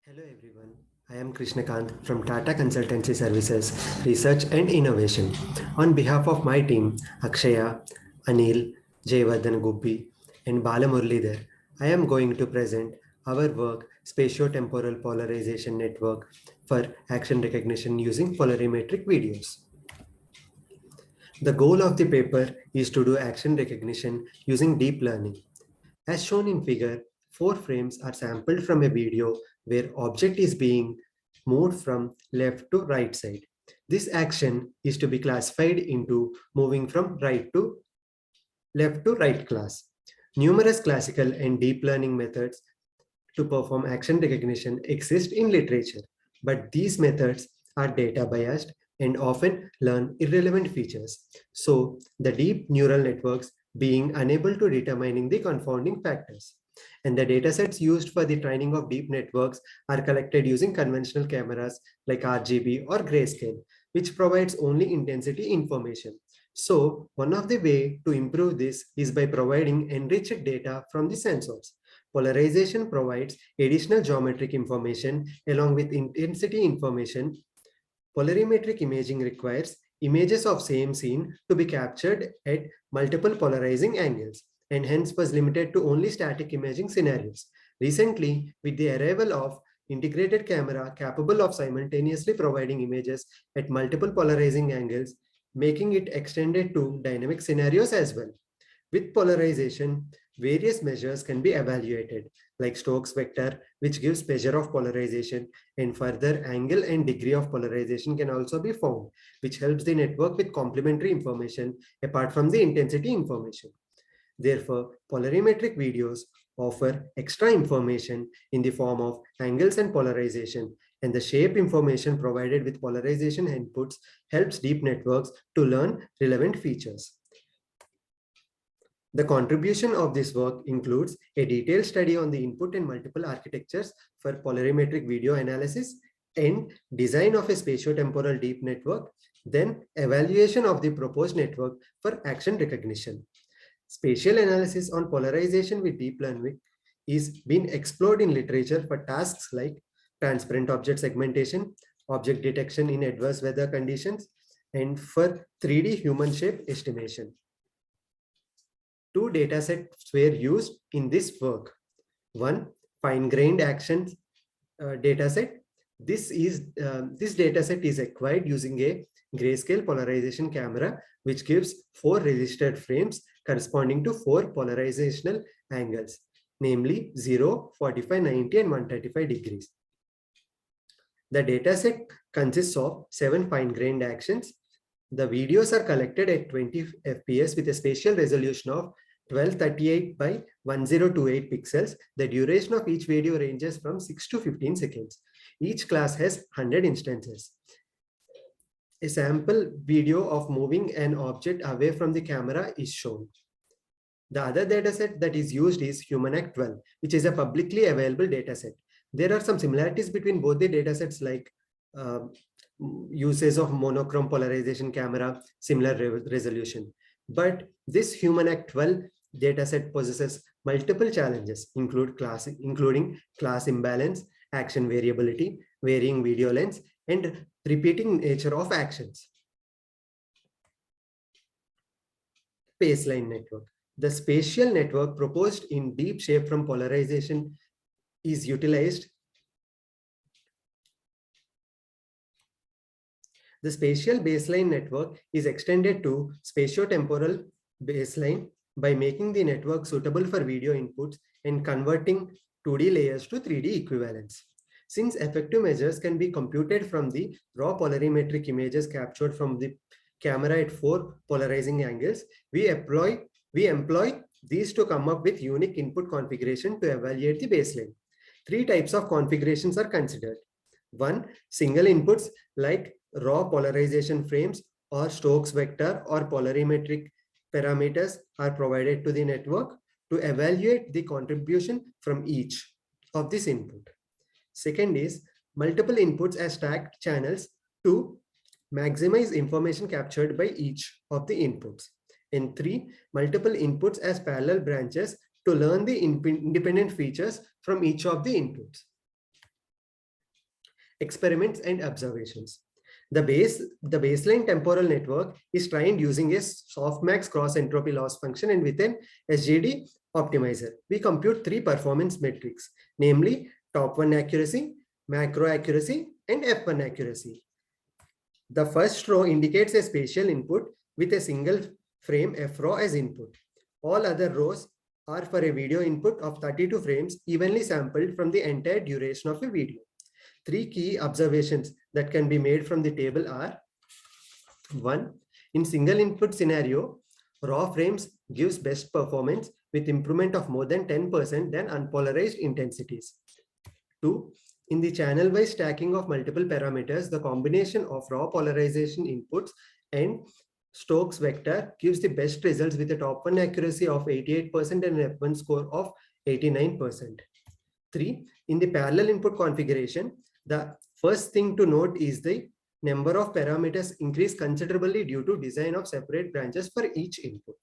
Hello everyone, I am Krishnakant from Tata Consultancy Services, Research and Innovation. On behalf of my team, Akshaya, Anil, Jayavardhan Guppi, and Bala Muralidhar, I am going to present our work Spatio-Temporal Polarization Network for action recognition using polarimetric videos. The goal of the paper is to do action recognition using deep learning. As shown in figure, 4 frames are sampled from a video where object is being moved from left to right side. This action is to be classified into moving from right to left to right class. Numerous classical and deep learning methods to perform action recognition exist in literature, but these methods are data biased and often learn irrelevant features. So the deep neural networks being unable to determining the confounding factors. And the datasets used for the training of deep networks are collected using conventional cameras like RGB or grayscale, which provides only intensity information. So one of the way to improve this is by providing enriched data from the sensors. Polarization provides additional geometric information along with intensity information. Polarimetric imaging requires images of same scene to be captured at multiple polarizing angles and hence was limited to only static imaging scenarios. Recently, with the arrival of integrated camera capable of simultaneously providing images at multiple polarizing angles, making it extended to dynamic scenarios as well. With polarization, various measures can be evaluated, like Stokes vector, which gives measure of polarization, and further angle and degree of polarization can also be found, which helps the network with complementary information apart from the intensity information. Therefore, polarimetric videos offer extra information in the form of angles and polarization, and the shape information provided with polarization inputs helps deep networks to learn relevant features. The contribution of this work includes a detailed study on the input and multiple architectures for polarimetric video analysis and design of a spatiotemporal deep network, then evaluation of the proposed network for action recognition. Spatial analysis on polarization with deep learning is being explored in literature for tasks like transparent object segmentation, object detection in adverse weather conditions, and for 3D human shape estimation. Two datasets were used in this work. One, fine-grained actions dataset. This dataset is acquired using a grayscale polarization camera, which gives 4 registered frames corresponding to 4 polarizational angles, namely 0, 45, 90, and 135 degrees. The dataset consists of 7 fine-grained actions. The videos are collected at 20 fps with a spatial resolution of 1238 by 1028 pixels. The duration of each video ranges from 6 to 15 seconds. Each class has 100 instances. A sample video of moving an object away from the camera is shown. The other dataset that is used is HumanAct 12, which is a publicly available dataset. There are some similarities between both the datasets, like uses of monochrome polarization camera, similar resolution. But this HumanAct 12 dataset possesses multiple challenges, including class imbalance, action variability, varying video lengths, and repeating nature of actions. Baseline network. The spatial network proposed in deep shape from polarization is utilized. The spatial baseline network is extended to spatiotemporal baseline by making the network suitable for video inputs and converting 2D layers to 3D equivalents. Since effective measures can be computed from the raw polarimetric images captured from the camera at 4 polarizing angles, we employ these to come up with unique input configuration to evaluate the baseline. 3 types of configurations are considered. One, single inputs like raw polarization frames or Stokes vector or polarimetric parameters are provided to the network to evaluate the contribution from each of this input. Second is multiple inputs as stacked channels to maximize information captured by each of the inputs. And 3, multiple inputs as parallel branches to learn the independent features from each of the inputs. Experiments and observations. The baseline temporal network is trained using a softmax cross entropy loss function and with an SGD optimizer. We compute three performance metrics, namely top one accuracy, macro accuracy, and F1 accuracy. The first row indicates a spatial input with a single frame FRAW as input. All other rows are for a video input of 32 frames evenly sampled from the entire duration of a video. Three key observations that can be made from the table are: 1. In single input scenario, raw frames gives best performance with improvement of more than 10% than unpolarized intensities. 2. In the channel-wise stacking of multiple parameters, the combination of raw polarization inputs and Stokes vector gives the best results with a top one accuracy of 88% and an F1 score of 89%. 3. In the parallel input configuration, the first thing to note is the number of parameters increase considerably due to design of separate branches for each input.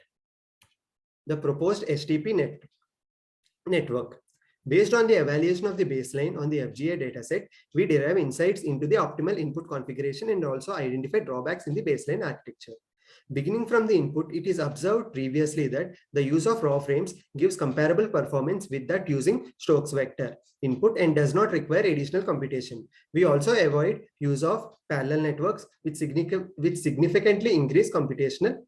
The proposed STP network. Based on the evaluation of the baseline on the FGA dataset, we derive insights into the optimal input configuration and also identify drawbacks in the baseline architecture. Beginning from the input, it is observed previously that the use of raw frames gives comparable performance with that using Stokes vector input and does not require additional computation. We also avoid use of parallel networks which significantly increase computational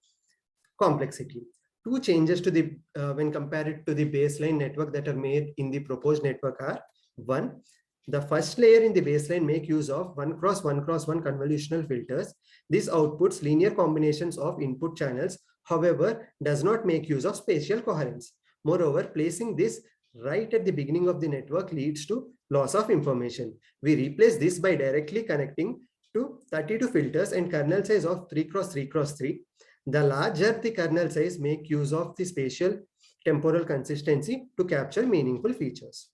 complexity. Two changes to the when compared to the baseline network that are made in the proposed network are: 1. The first layer in the baseline make use of 1 cross 1 cross 1 convolutional filters. This outputs linear combinations of input channels, however, does not make use of spatial coherence. Moreover, placing this right at the beginning of the network leads to loss of information. We replace this by directly connecting to 32 filters and kernel size of 3 cross 3 cross 3. The larger the kernel size, make use of the spatial temporal consistency to capture meaningful features.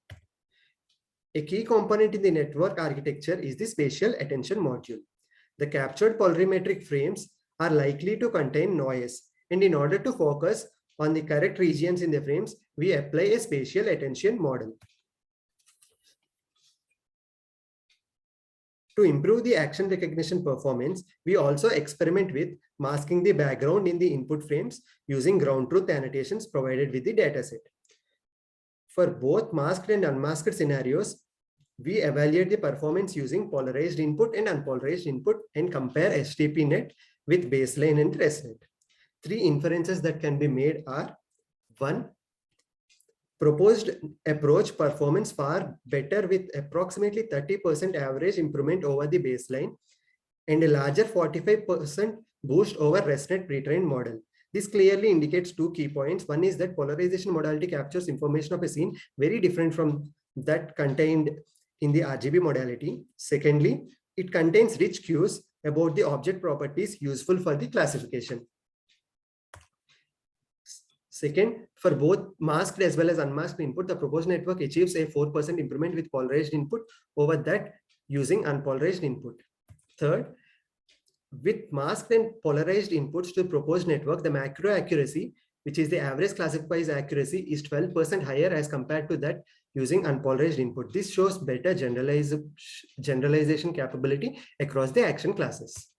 A key component in the network architecture is the spatial attention module. The captured polarimetric frames are likely to contain noise, and in order to focus on the correct regions in the frames, we apply a spatial attention model. To improve the action recognition performance, we also experiment with masking the background in the input frames using ground truth annotations provided with the dataset. For both masked and unmasked scenarios, we evaluate the performance using polarized input and unpolarized input and compare STPnet with baseline and ResNet. Three inferences that can be made are: 1. Proposed approach performance far better with approximately 30% average improvement over the baseline and a larger 45% boost over ResNet pre-trained model. This clearly indicates two key points. One is that polarization modality captures information of a scene very different from that contained in the RGB modality. Secondly, it contains rich cues about the object properties useful for the classification. Second, for both masked as well as unmasked input, the proposed network achieves a 4% improvement with polarized input over that using unpolarized input. Third, with masked and polarized inputs to the proposed network, the macro accuracy, which is the average classified accuracy, is 12% higher as compared to that using unpolarized input. This shows better generalization capability across the action classes.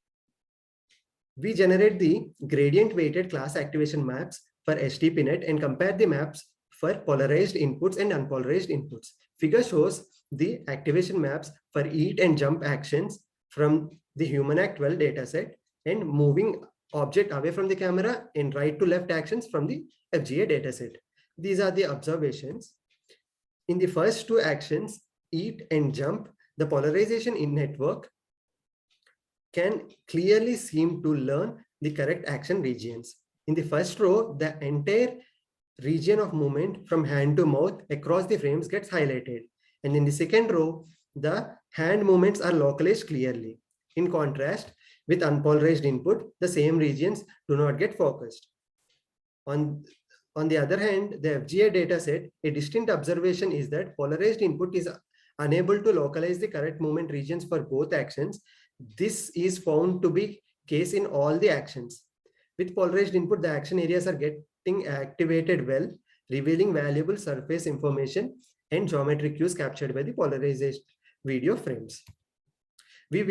We generate the gradient weighted class activation maps for STPnet and compare the maps for polarized inputs and unpolarized inputs. Figure shows the activation maps for eat and jump actions from the HumanAct 12 dataset and moving object away from the camera and right to left actions from the FGA dataset. These are the observations. In the first two actions, eat and jump, the polarization in network can clearly seem to learn the correct action regions. In the first row, the entire region of movement from hand to mouth across the frames gets highlighted. And in the second row, the hand movements are localized clearly. In contrast, with unpolarized input, the same regions do not get focused. On the other hand, the FGA dataset, a distinct observation is that polarized input is unable to localize the correct movement regions for both actions. This is found to be case in all the actions. With polarized input, the action areas are getting activated well, revealing valuable surface information and geometric cues captured by the polarized video frames. We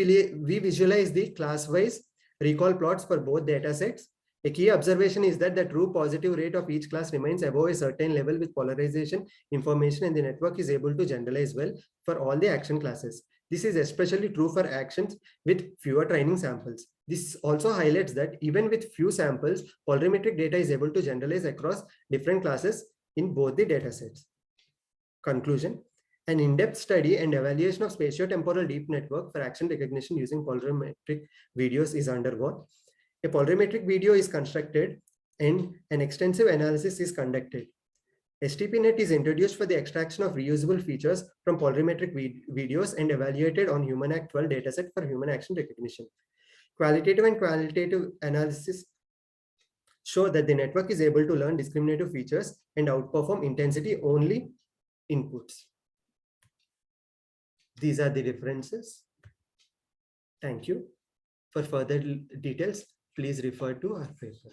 visualize the class-wise recall plots for both data sets. A key observation is that the true positive rate of each class remains above a certain level with polarization information, and the network is able to generalize well for all the action classes. This is especially true for actions with fewer training samples. This also highlights that even with few samples, polarimetric data is able to generalize across different classes in both the datasets. Conclusion: an in-depth study and evaluation of spatiotemporal deep network for action recognition using polarimetric videos is undergone. A polarimetric video is constructed and an extensive analysis is conducted. STPNet is introduced for the extraction of reusable features from polarimetric videos and evaluated on HumanAct 12 dataset for human action recognition. Qualitative and qualitative analysis show that the network is able to learn discriminative features and outperform intensity-only inputs. These are the differences. Thank you. For further details, please refer to our paper.